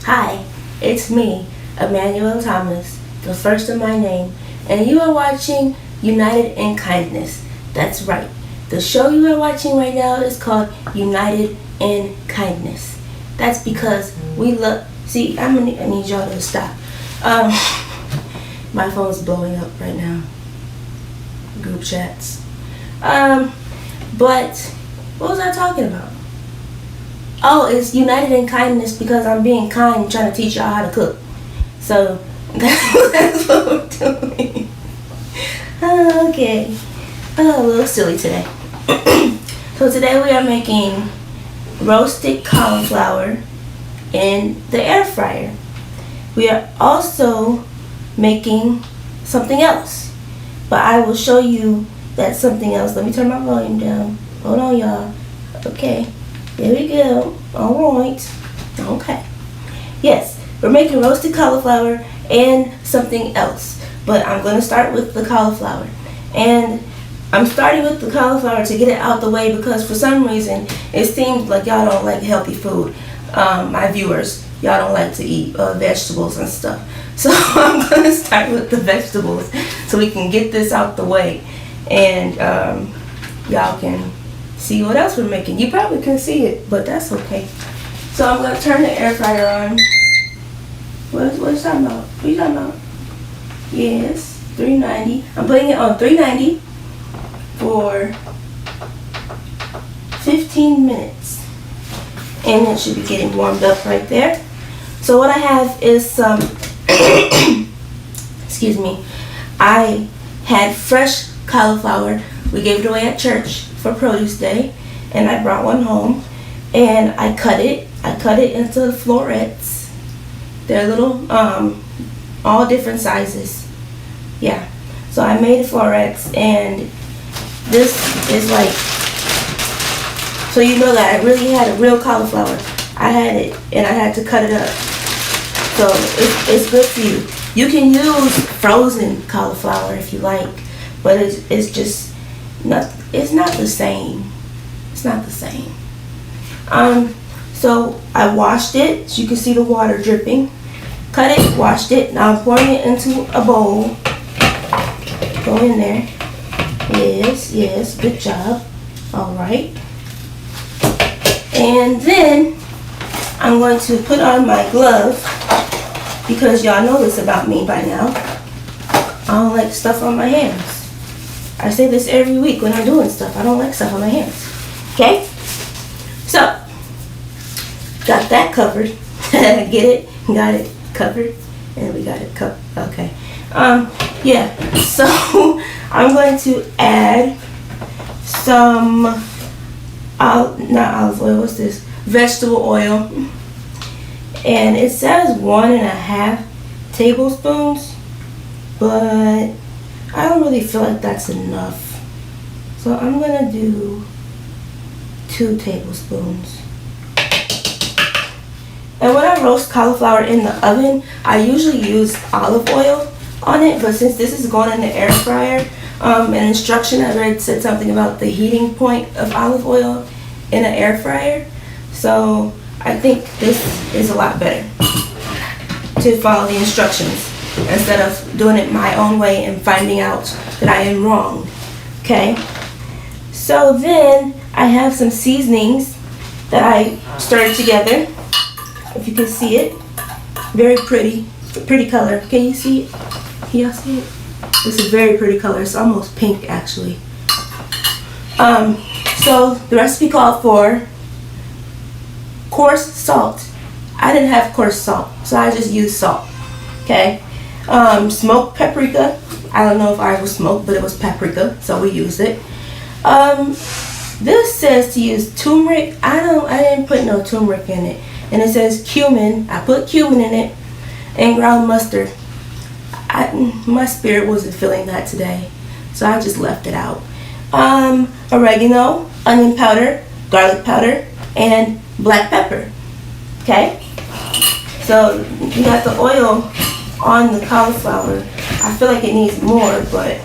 Hi, it's me, Emmanuel Thomas, the first of my name, and you are watching United in Kindness. That's right. The show you are watching right now is called United in Kindness. That's because we love... See, I need y'all to stop. My phone's blowing up right now. Group chats. But what was I talking about? Oh, it's United in Kindness because I'm being kind, trying to teach y'all how to cook. So that's what we're doing. Okay. A little silly today. So today we are making roasted cauliflower in the air fryer. We are also making something else, but I will show you that something else. Let me turn my volume down. Hold on, y'all. Okay. There we go. Alright. Okay. Yes, we're making roasted cauliflower and something else. But I'm going to start with the cauliflower. And I'm starting with the cauliflower to get it out the way because for some reason it seems like y'all don't like healthy food. My viewers, y'all don't like to eat vegetables and stuff. So I'm going to start with the vegetables so we can get this out the way. And y'all can see what else we're making. You probably can see it, but that's okay. So I'm going to turn the air fryer on. What are you talking about? What are you talking about? Yes, 390. I'm putting it on 390 for 15 minutes. And it should be getting warmed up right there. So what I have is some, excuse me, I had fresh cauliflower. We gave it away at church for produce day, and I brought one home, and I cut it into florets. They're little, all different sizes. Yeah, so I made florets, and this is like, so you know that I really had a real cauliflower. I had it, and I had to cut it up. So it's good for you. You can use frozen cauliflower if you like, but it's just not. It's not the same. It's not the same. So I washed it, so you can see the water dripping. Cut it, washed it. Now I'm pouring it into a bowl. Go in there. Yes, good job. All right. And then I'm going to put on my glove because y'all know this about me by now. I don't like stuff on my hands. I say this every week when I'm doing stuff. I don't like stuff on my hands. Okay? So, got that covered. Get it? Got it covered. And we got it covered. Okay. Yeah. So, I'm going to add some, not olive oil, what's this? Vegetable oil. And it says 1.5 tablespoons, but I don't really feel like that's enough. So I'm gonna do 2 tablespoons. And when I roast cauliflower in the oven, I usually use olive oil on it, but since this is going in the air fryer, an instruction I read said something about the heating point of olive oil in an air fryer. So I think this is a lot better to follow the instructions instead of doing it my own way and finding out that I am wrong. Okay? So then I have some seasonings that I stirred together. If you can see it. Very pretty color. Can you see it? Can y'all see it? It's a very pretty color. It's almost pink actually. So the recipe called for coarse salt. I didn't have coarse salt, so I just used salt. Okay? Smoked paprika. I don't know if ours was smoked, but it was paprika, so we used it. This says to use turmeric. I didn't put no turmeric in it. And it says cumin. I put cumin in it and ground mustard. My spirit wasn't feeling that today, so I just left it out. Oregano, onion powder, garlic powder, and black pepper. Okay? So you got the oil on the cauliflower. I feel like it needs more, but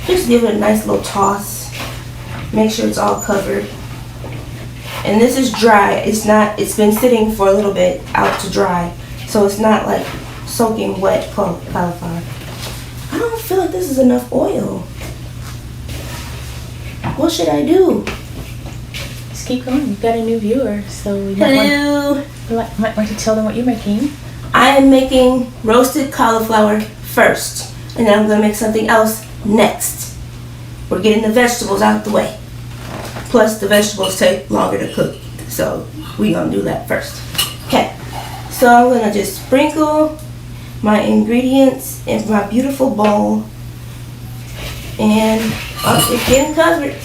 just give it a nice little toss. Make sure it's all covered. And this is dry. It's been sitting for a little bit out to dry. So it's not like soaking wet cauliflower. I don't feel like this is enough oil. What should I do? Just keep going. You've got a new viewer, so we Hello. might want to tell them what you're making. I am making roasted cauliflower first, and then I'm going to make something else next. We're getting the vegetables out the way. Plus, the vegetables take longer to cook, so we're going to do that first. Okay, so I'm going to just sprinkle my ingredients in my beautiful bowl. And it's getting covered.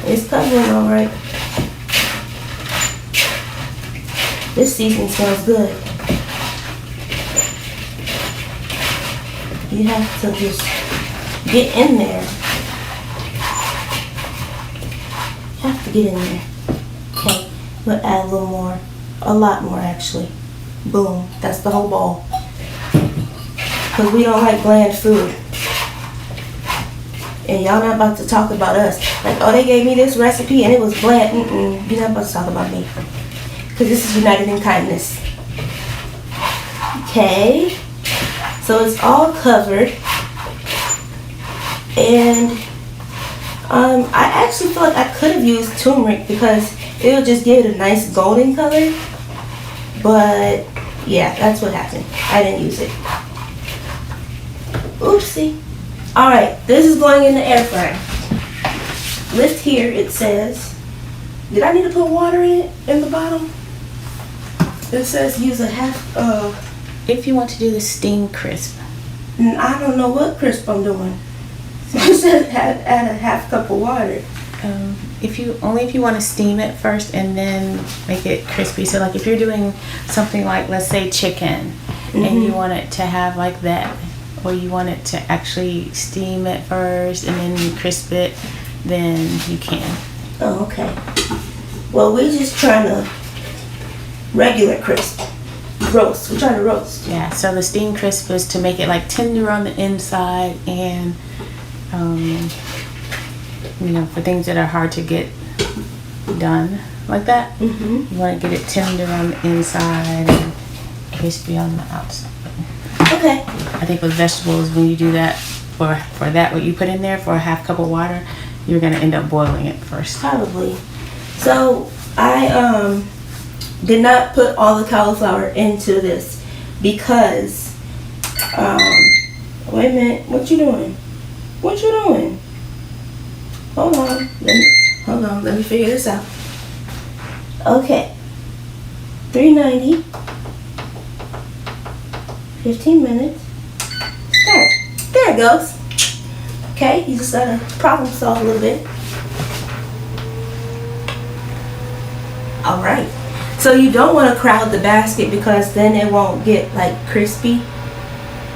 It's covering all right. This seasoning smells good. You have to just get in there. You have to get in there. Okay, we'll add a little more. A lot more, actually. Boom. That's the whole bowl. Because we don't like bland food. And y'all not about to talk about us. Like, oh, they gave me this recipe and it was bland. You're not about to talk about me. Because this is united in kindness. Okay. So it's all covered. And I actually feel like I could have used turmeric because it would just give it a nice golden color. But yeah, that's what happened. I didn't use it. Oopsie. Alright, this is going in the air fryer. Lift here, it says, did I need to put water in it in the bottom? It says use a half, If you want to do the steam crisp. I don't know what crisp I'm doing. It says add a half cup of water. If you want to steam it first and then make it crispy. So like if you're doing something like, let's say chicken, and you want it to have like that, or you want it to actually steam it first and then you crisp it, then you can. Oh, okay. Well, we're just trying to regular crisp. Roast. We're trying to roast. Yeah, so the steam crisp is to make it like tender on the inside and, you know, for things that are hard to get done like that. You want to get it tender on the inside and crispy on the outside. Okay. I think with vegetables, when you do that, for that, what you put in there for a half cup of water, you're going to end up boiling it first. Probably. So I did not put all the cauliflower into this because wait a minute, what you doing? What you doing? Hold on, let me figure this out. Okay, 390, 15 minutes. Start. There it goes. Okay, you just gotta problem solve a little bit. All right. So you don't want to crowd the basket because then it won't get like crispy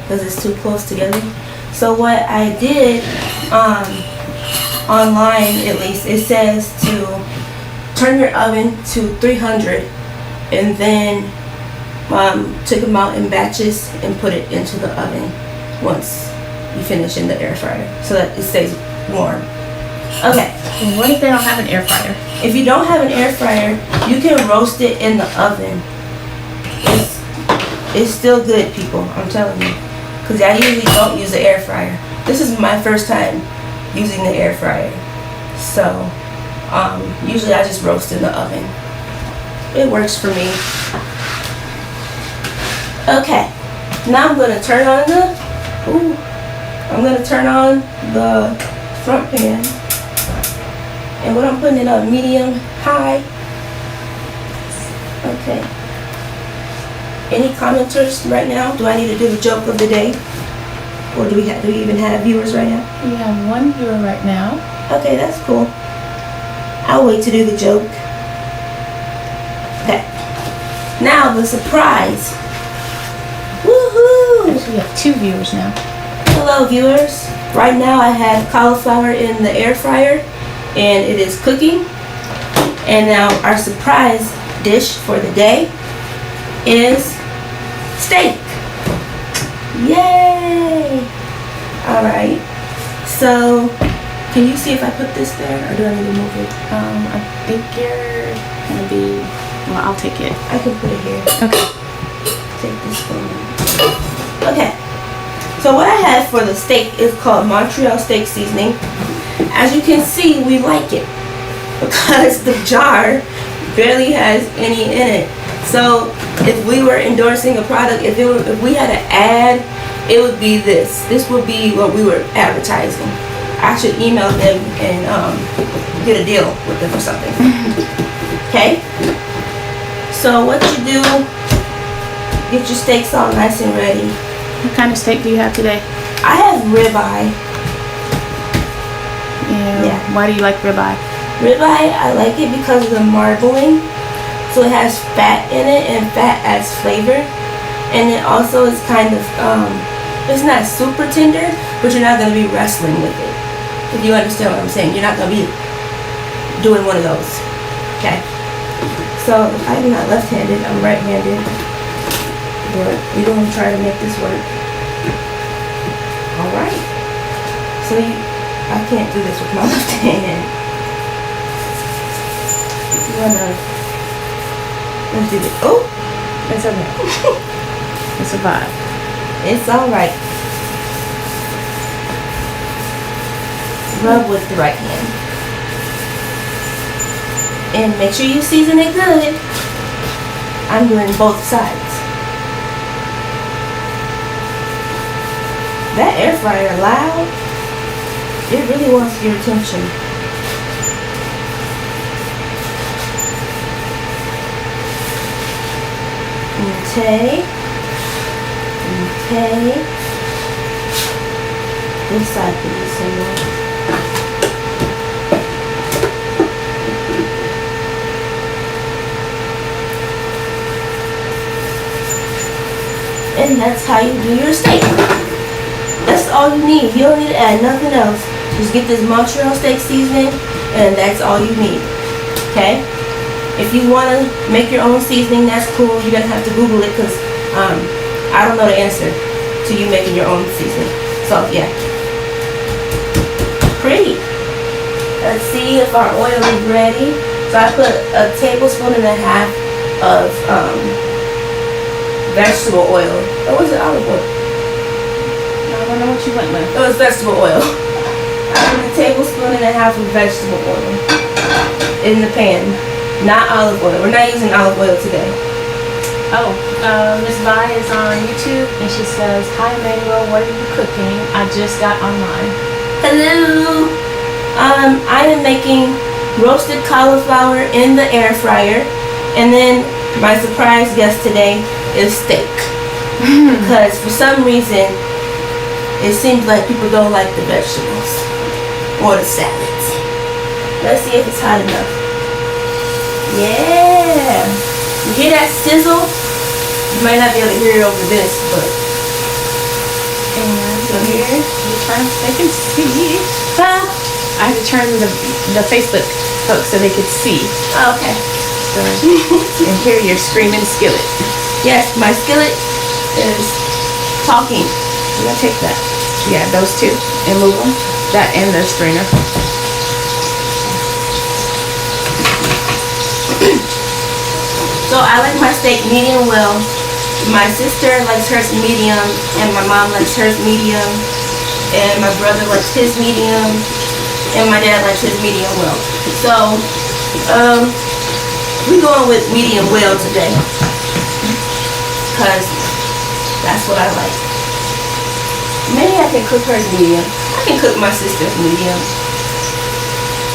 because it's too close together. So what I did, online at least, it says to turn your oven to 300 and then take them out in batches and put it into the oven once you finish in the air fryer so that it stays warm. Okay. What if they don't have an air fryer? If you don't have an air fryer, you can roast it in the oven. It's still good, people. I'm telling you. Because I usually don't use the air fryer. This is my first time using the air fryer. So, usually I just roast in the oven. It works for me. Okay. Now I'm going to turn on the front pan. And what I'm putting it on medium high. Okay. Any commenters right now? Do I need to do the joke of the day? Or do we even have viewers right now? We have one viewer right now. Okay, that's cool. I'll wait to do the joke. Okay. Now the surprise. Woohoo! Actually, we have two viewers now. Hello, viewers. Right now I have cauliflower in the air fryer. And it is cooking. And now our surprise dish for the day is steak. Yay! Alright. So, can you see if I put this there or do I need to move it? I think you're I'll take it. I can put it here. Okay. Take this one. Okay. So what I have for the steak is called Montreal steak seasoning. As you can see, we like it because the jar barely has any in it. So if we were endorsing a product, if we had an ad, it would be this. This would be what we were advertising. I should email them and get a deal with them or something. Okay? So what you do, get your steaks all nice and ready. What kind of steak do you have today? I have ribeye. Yeah. Why do you like ribeye? Ribeye, I like it because of the marbling. So it has fat in it, and fat adds flavor. And it also is kind of, it's not super tender, but you're not going to be wrestling with it. If you understand what I'm saying. You're not going to be doing one of those. Okay. So I'm not left-handed, I'm right-handed. But we're going to try to make this work. Alright. So I can't do this with my left hand. You wanna, let's do this. Oh! It's okay. It's a vibe. It's alright. Rub with the right hand. And make sure you season it good. I'm doing both sides. That air fryer loud. It really wants your attention. Okay. Okay. This side can be similar. And that's how you do your steak. That's all you need. You don't need to add nothing else. Just get this Montreal steak seasoning, and that's all you need. Okay? If you want to make your own seasoning, that's cool. You're going to have to Google it because I don't know the answer to you making your own seasoning. So, yeah. Pretty. Let's see if our oil is ready. So I put a tablespoon and a half of vegetable oil. Or was it olive oil? I don't know what you went with. It was vegetable oil. I put a tablespoon and a half of vegetable oil in the pan. Not olive oil. We're not using olive oil today. Oh, Miss Vi is on YouTube and she says, "Hi Emmanuel, what are you cooking? I just got online." Hello. I am making roasted cauliflower in the air fryer, and then my surprise guest today is steak. Because for some reason, it seems like people don't like the vegetables or the salads. Let's see if it's hot enough. Yeah. You hear that sizzle? You might not be able to hear it over this, but. And So here. you turn so they can see. Huh? I had to turn the Facebook folks so they could see. Oh, okay. So, and hear your screaming skillet. Yes, my skillet is talking. I'm gonna take that. Yeah, those two. And move them. That and the strainer. So I like my steak medium well. My sister likes hers medium, and my mom likes hers medium, and my brother likes his medium, and my dad likes his medium well. So, we're going with medium well today, because that's what I like. Maybe I can cook hers medium. I can cook my sister's medium.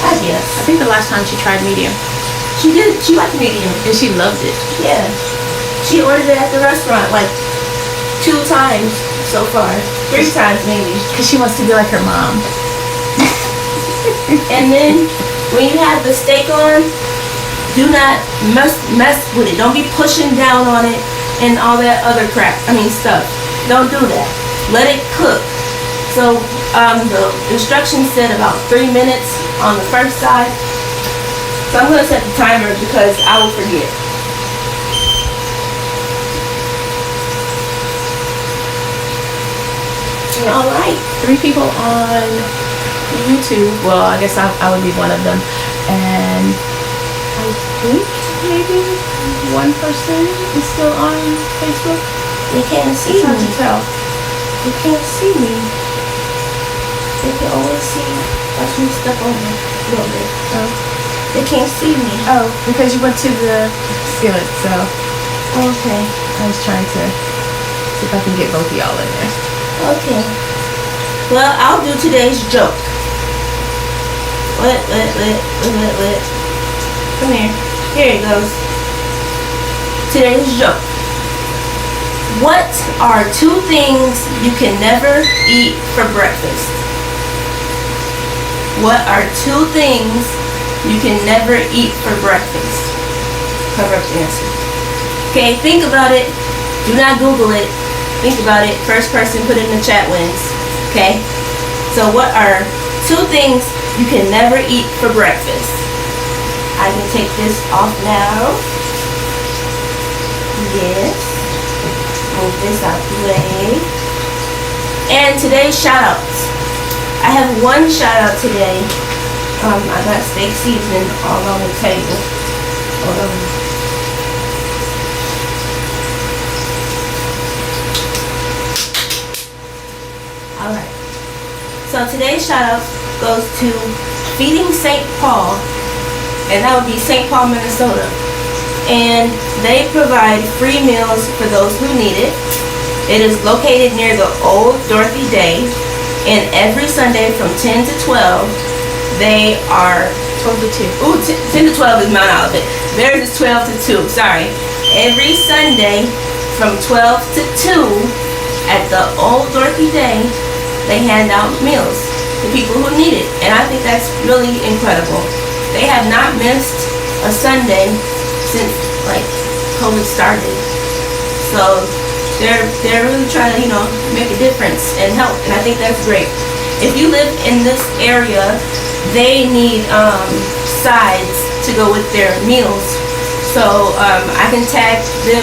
I guess. I think the last time she tried medium. She did. She liked medium. And she loved it. Yeah. She ordered it at the restaurant like 2 times so far. 3 times maybe. Because she wants to be like her mom. And then when you have the steak on, do not mess with it. Don't be pushing down on it and all that other crap. Stuff. Don't do that. Let it cook. So the instructions said about 3 minutes on the first side. So I'm going to set the timer because I will forget. Alright. 3 people on YouTube. Well, I guess I would be one of them. And I think maybe one person is still on Facebook. They can't see It's hard me. to tell. They can't see me. They can only see. Watch me step over a little bit. Oh. They can't see me. Oh, because you went to the skillet, so Okay. I was trying to see if I can get both of y'all in there. Okay. Well, I'll do today's joke. What? Come here. Here it goes. Today's joke. What are two things you can never eat for breakfast? What are two things you can never eat for breakfast? Cover up the answer. Okay, think about it. Do not Google it. Think about it. First person put it in the chat wins. Okay? So what are two things you can never eat for breakfast? I can take this off now. Yes. Move this out the way. And today's shout outs. I have one shout out today. I got steak seasoning all on the table. Hold on. Alright. So today's shout out goes to Feeding St. Paul. And that would be St. Paul, Minnesota. And they provide free meals for those who need it. It is located near the old Dorothy Day. And every Sunday from 10 to 12, they are 12 to 2. Ooh, 10 to 12 is Mount Olivet. Theirs is 12 to 2. Sorry. Every Sunday from 12 to 2 at the old Dorothy Day, they hand out meals to people who need it. And I think that's really incredible. They have not missed a Sunday since like COVID started. So they're really trying to, make a difference and help. And I think that's great. If you live in this area, they need sides to go with their meals. So I can tag the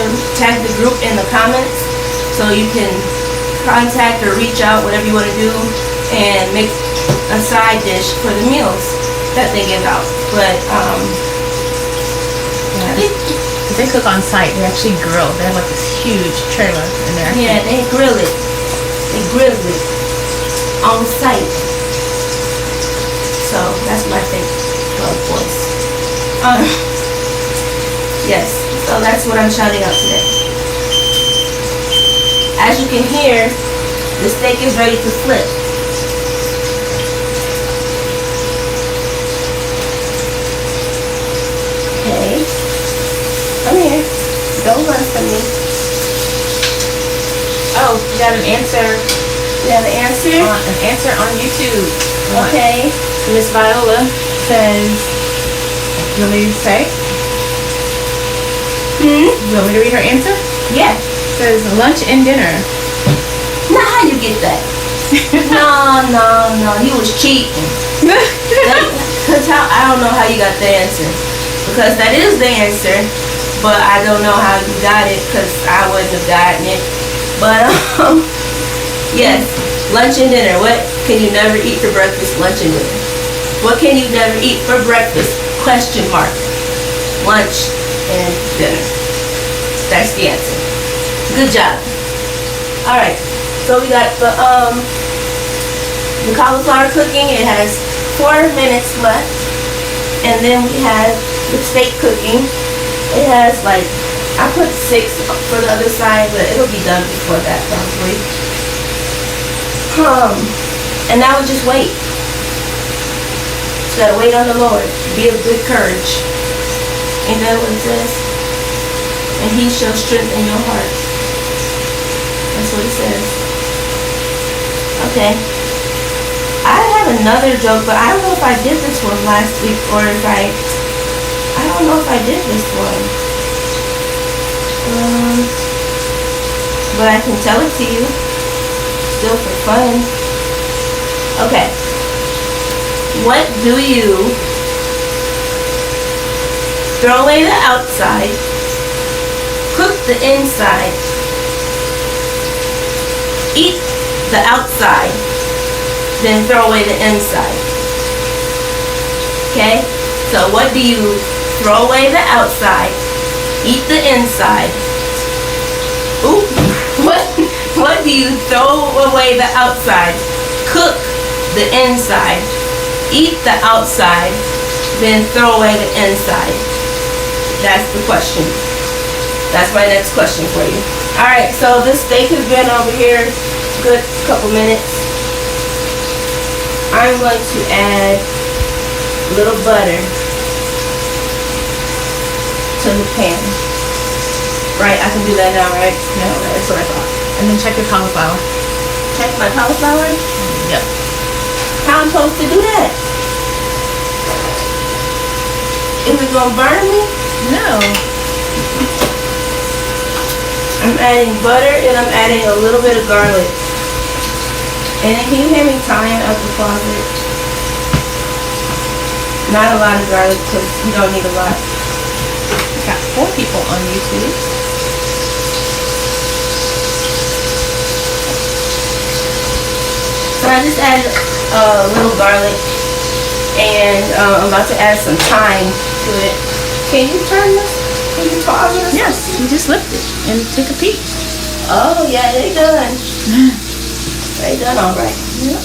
group in the comments so you can contact or reach out, whatever you want to do, and make a side dish for the meals that they give out. But I think they cook on site. They actually grill. They have like this huge trailer in there. Yeah, they grill it. They grill it on site. So that's my favorite voice. Yes, so that's what I'm shouting out today. As you can hear, the steak is ready to flip. Okay. Come here. Don't run from me. Oh, you got an answer. You have an answer? An answer on YouTube. Okay. Miss Viola says, you want me to say? You want me to read her answer? Yeah. It says lunch and dinner. Now how you get that? No. He was cheating. Cause I don't know how you got the answer. Because that is the answer. But I don't know how you got it because I wouldn't have gotten it. But yes, lunch and dinner. What can you never eat for breakfast? Lunch and dinner. What can you never eat for breakfast? Question mark. Lunch and dinner. That's the answer. Good job. All right. So we got the cauliflower cooking. It has 4 minutes left, and then we have the steak cooking. It has like, I put 6 for the other side, but it'll be done before that probably. And now we just wait. Just gotta wait on the Lord. Be of good courage. Ain't that what it says? And He shall strengthen your heart. That's what it says. Okay. I have another joke, but I don't know if I did this one last week or if I don't know if I did this one. But I can tell it to you. Still for fun. Okay. What do you throw away the outside, cook the inside, eat the outside, then throw away the inside? Okay? So what do you throw away the outside, eat the inside. Ooh, what do you throw away the outside, cook the inside, eat the outside, then throw away the inside? That's the question. That's my next question for you. Alright, so this steak has been over here a good couple minutes. I'm going to add a little butter to the pan. Right, I can do that now, right? No, That's what I thought. and then check your cauliflower. Check my cauliflower? Yep. How I'm supposed to do that? Is it gonna burn me? No. I'm adding butter and I'm adding a little bit of garlic. And then can you hear me tying up the closet? Not a lot of garlic because you don't need a lot. Got 4 people on YouTube. So I just added a little garlic and I'm about to add some thyme to it. Can you turn this? Can you pause it? Yes, you just lift it and take a peek. Oh yeah, they done. They done all right. Yep.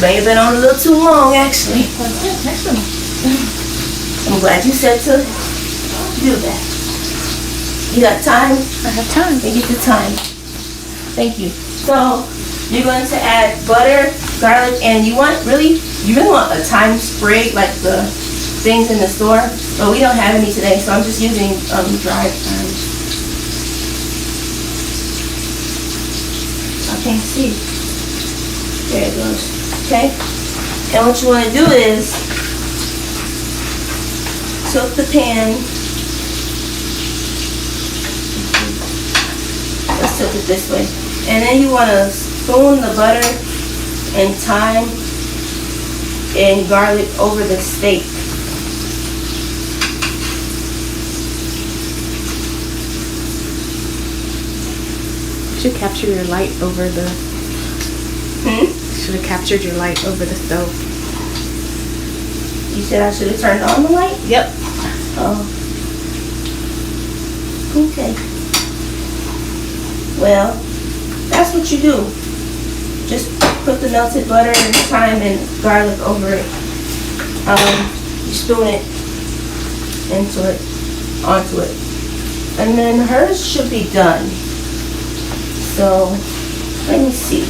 May have been on a little too long actually. Next one. I'm glad you said to do that. You got time? I have time. You get the time. Thank you. So you're going to add butter, garlic, and you really want a thyme sprig like the things in the store, but we don't have any today, so I'm just using dried thyme. I can't see. There it goes. Okay? And what you want to do is tilt the pan. Let's tilt it this way. And then you want to spoon the butter and thyme and garlic over the steak. You should capture your light over the... Should have captured your light over the stove. You said I should have turned on the light? Yep. Oh. Okay. Well, that's what you do. Just put the melted butter and thyme and garlic over it. You spoon it onto it. And then hers should be done. So, let me see.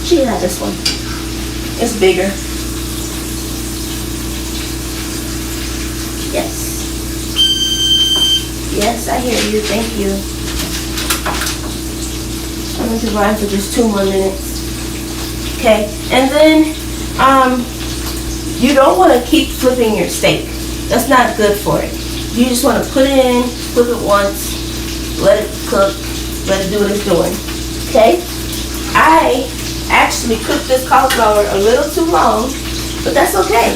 She had this one. It's bigger. Yes. Yes, I hear you. Thank you. I'm going to ride for just 2 more minutes. Okay. And then, you don't want to keep flipping your steak. That's not good for it. You just want to put it in, flip it once, let it cook, let it do what it's doing. Okay? I actually cooked this cauliflower a little too long, but that's okay.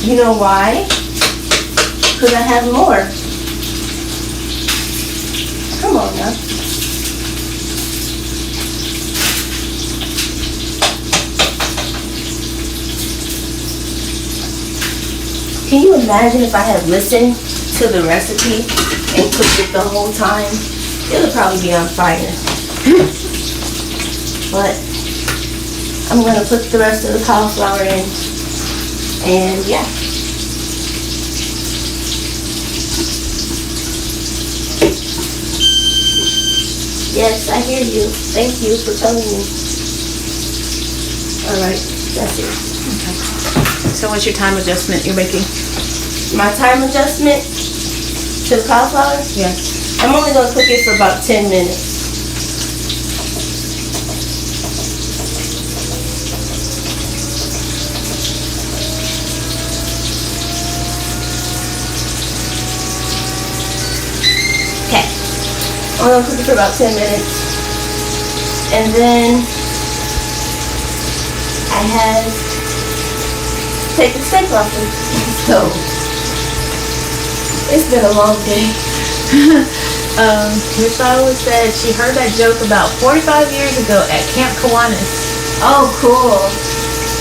You know why? Because I have more. Come on now. Can you imagine if I had listened to the recipe and cooked it the whole time? It would probably be on fire. But I'm going to put the rest of the cauliflower in. And yeah. Yes, I hear you. Thank you for telling me. Alright, that's it. Okay. So what's your time adjustment you're making? My time adjustment to the cauliflower? Yes. I'm only going to cook it for about 10 minutes. Okay. I'm going to cook it for about 10 minutes. And then I have take the steak off the stove. It's been a long day. Miss always said she heard that joke about 45 years ago at Camp Kiwanis. Oh, cool.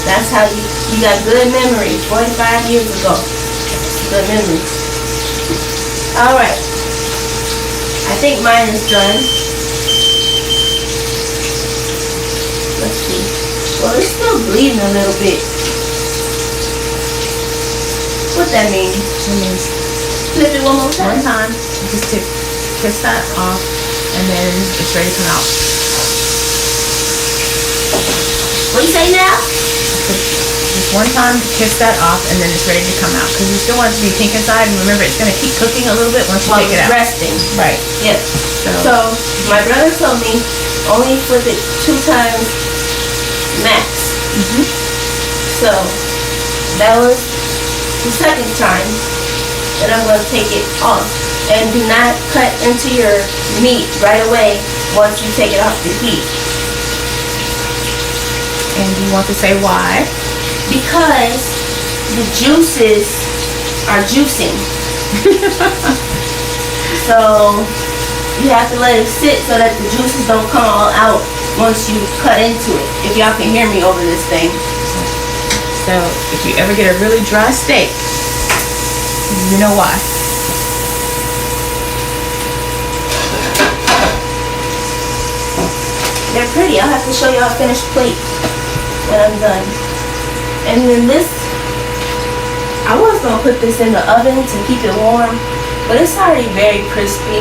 That's how you got good memory. 45 years ago. Good memory. Alright. I think mine is done. Let's see. Well, it's still bleeding a little bit. What that mean? It means Flip it one more one time. time, just to kiss that off, and then it's ready to come out. What you say now? Just one time, kiss that off, and then it's ready to come out. Because you still want it to be pink inside, and remember, it's going to keep cooking a little bit once you While take it it's out. resting. Right. Yep. So my brother told me only flip it 2 times max. So that was the second time that I'm going to take it off. And do not cut into your meat right away once you take it off the heat. And you want to say why? Because the juices are juicing. So you have to let it sit so that the juices don't come all out once you cut into it. If y'all can hear me over this thing. So if you ever get a really dry steak, you know why. They're pretty. I'll have to show y'all a finished plate when I'm done. And then this, I was going to put this in the oven to keep it warm, but it's already very crispy.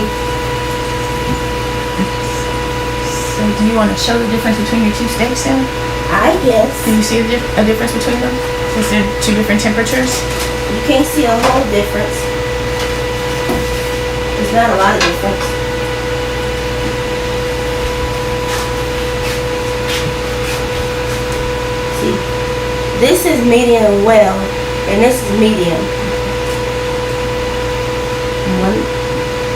So do you want to show the difference between your two steaks then? I guess. Can you see a difference between them? Is there 2 different temperatures? You can't see a whole difference. There's not a lot of difference. See, this is medium well, and this is medium. One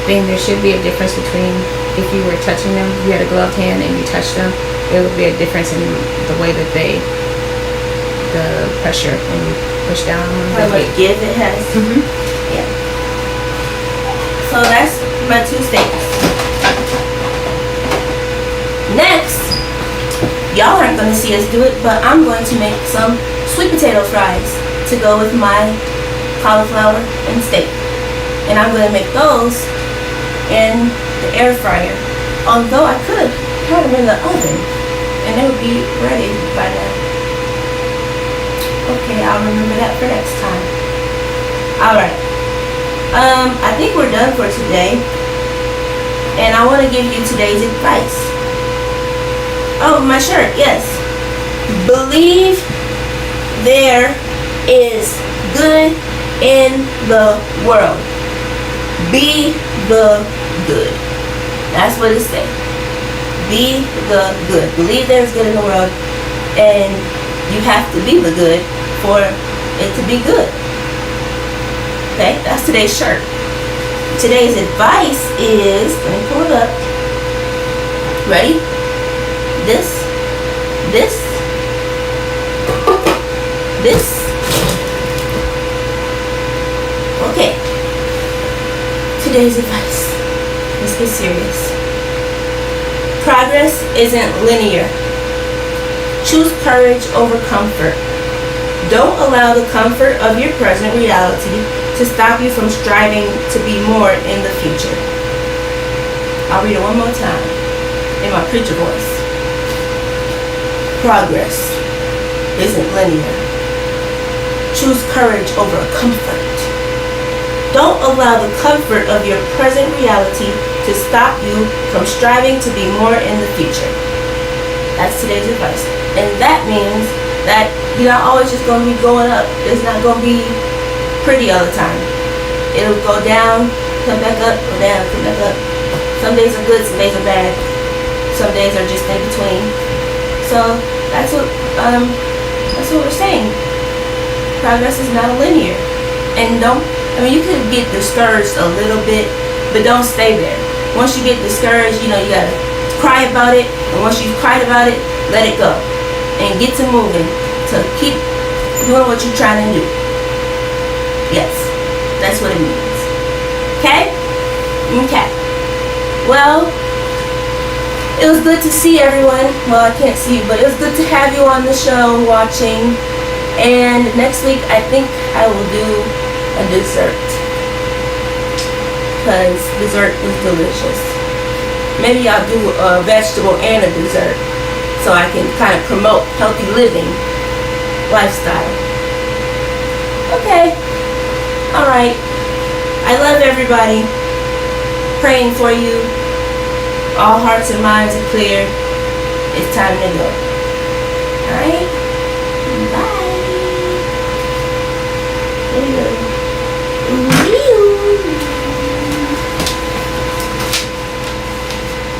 thing, there should be a difference between if you were touching them, you had a gloved hand and you touched them, there would be a difference in the way that the pressure when you push down on them. How much give it has. Yeah. So that's my 2 steaks. Next, y'all aren't going to see us do it, but I'm going to make some sweet potato fries to go with my cauliflower and steak. And I'm going to make those in the air fryer. Although I could have had them in the oven and they would be ready by now. Okay, I'll remember that for next time. Alright. I think we're done for today. And I want to give you today's advice. Oh, my shirt, yes. Believe there is good in the world. Be the good. That's what it says. Be the good. Believe there's good in the world. And you have to be the good for it to be good. Okay, that's today's shirt. Today's advice is, let me pull it up. Ready? This. Okay. Today's advice. Let's get serious. Progress isn't linear. Choose courage over comfort. Don't allow the comfort of your present reality to stop you from striving to be more in the future. I'll read it one more time in my preacher voice. Progress isn't linear. Choose courage over comfort. Don't allow the comfort of your present reality to stop you from striving to be more in the future. That's today's advice. And that means that you're not always just going to be going up. It's not going to be pretty all the time. It'll go down, come back up, go down, come back up. Some days are good, some days are bad. Some days are just in between. So that's what we're saying. Progress is not linear. And you could get discouraged a little bit, but don't stay there. Once you get discouraged, you gotta cry about it. And once you've cried about it, let it go. And get to moving. To keep doing what you're trying to do. Yes, that's what it means. Okay? Okay. Well, it was good to see everyone. Well, I can't see you, but it was good to have you on the show watching. And next week, I think I will do a dessert. Because dessert is delicious. Maybe I'll do a vegetable and a dessert. So I can kind of promote healthy living lifestyle. Okay. Alright. I love everybody. Praying for you. All hearts and minds are clear. It's time to go.